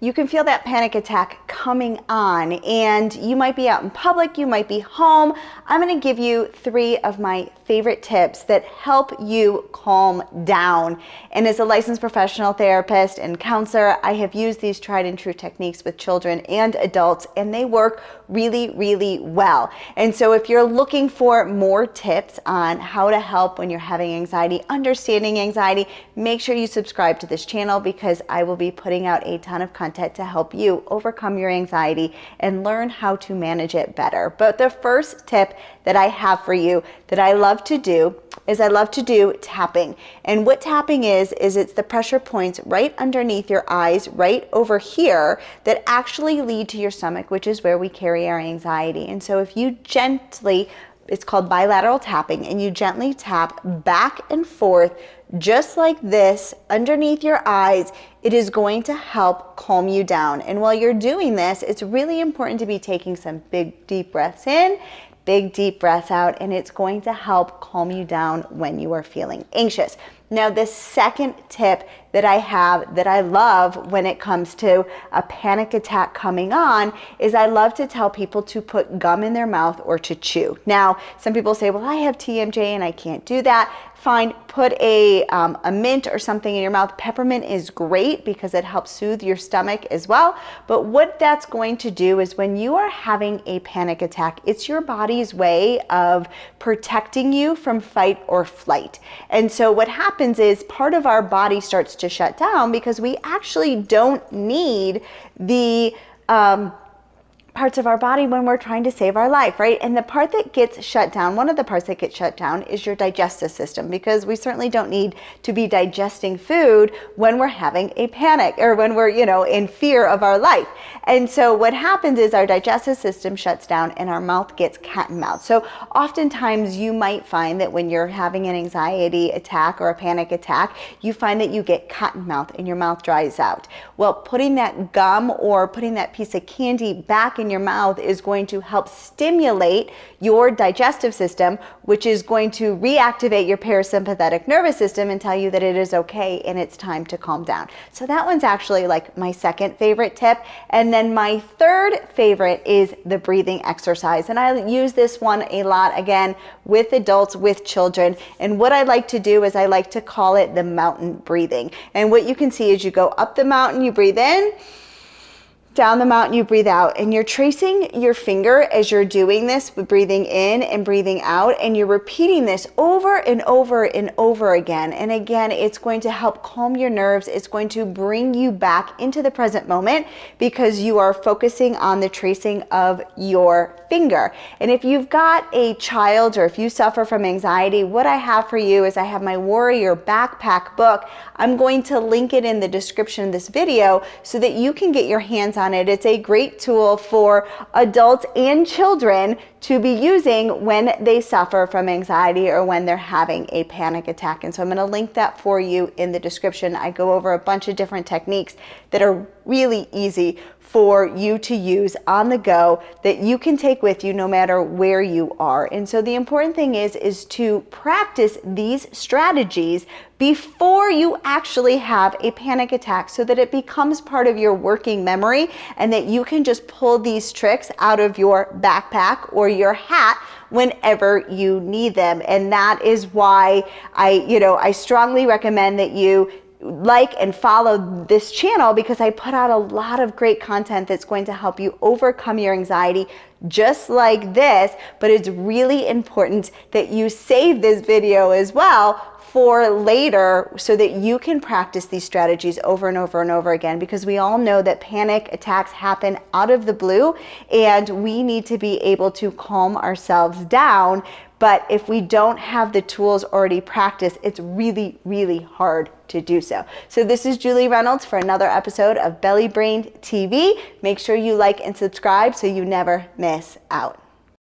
you can feel that panic attack coming on, and you might be out in public, you might be home. I'm going to give you 3 of my favorite tips that help you calm down. And as a licensed professional therapist and counselor, I have used these tried and true techniques with children and adults, and they work really, really well. And so if you're looking for more tips on how to help when you're having anxiety, understanding anxiety, make sure you subscribe to this channel, because I will be putting out a ton of content to help you overcome your anxiety and learn how to manage it better. But the first tip that I have for you that I love to do is I love to do tapping. And what tapping is it's the pressure points right underneath your eyes, right over here, that actually lead to your stomach, which is where we carry our anxiety. And so if you gently, it's called bilateral tapping, and you gently tap back and forth just like this underneath your eyes, it is going to help calm you down. And while you're doing this, it's really important to be taking some big deep breaths in, big deep breaths out, and it's going to help calm you down when you are feeling anxious. Now, the second tip that I have that I love when it comes to a panic attack coming on is I love to tell people to put gum in their mouth or to chew. Now, some people say, well, I have TMJ and I can't do that. Fine, put a mint or something in your mouth. Peppermint is great because it helps soothe your stomach as well. But what that's going to do is when you are having a panic attack, it's your body's way of protecting you from fight or flight. And so what happens is part of our body starts to shut down because we actually don't need the parts of our body when we're trying to save our life, right? And the part that gets shut down, one of the parts that gets shut down is your digestive system, because we certainly don't need to be digesting food when we're having a panic or when we're, in fear of our life. And so what happens is our digestive system shuts down and our mouth gets cat and mouse. So oftentimes you might find that when you're having an anxiety attack or a panic attack, you find that you get cat and mouth and your mouth dries out. Well, putting that gum or putting that piece of candy back in your mouth is going to help stimulate your digestive system, which is going to reactivate your parasympathetic nervous system and tell you that it is okay and it's time to calm down. So that one's actually like my second favorite tip. And then my third favorite is the breathing exercise. And I use this one a lot, again, with adults, with children. And what I like to do is I like to call it the mountain breathing. And what you can see is you go up the mountain, you breathe in, down the mountain, you breathe out, and you're tracing your finger as you're doing this, breathing in and breathing out, and you're repeating this over and over and over again. And again, it's going to help calm your nerves. It's going to bring you back into the present moment because you are focusing on the tracing of your finger. And if you've got a child or if you suffer from anxiety, what I have for you is I have my Warrior Backpack book. I'm going to link it in the description of this video so that you can get your hands on it. It's a great tool for adults and children to be using when they suffer from anxiety or when they're having a panic attack. And so I'm going to link that for you in the description. I go over a bunch of different techniques that are really easy for you to use on the go that you can take with you no matter where you are. And so the important thing is to practice these strategies before you actually have a panic attack so that it becomes part of your working memory and that you can just pull these tricks out of your backpack or your hat whenever you need them. And that is why I strongly recommend that you like and follow this channel, because I put out a lot of great content that's going to help you overcome your anxiety just like this. But it's really important that you save this video as well for later so that you can practice these strategies over and over and over again, because we all know that panic attacks happen out of the blue and we need to be able to calm ourselves down. But if we don't have the tools already practiced, it's really, really hard to do so. So this is Julie Reynolds for another episode of Belly Brain TV. Make sure you like and subscribe so you never miss out.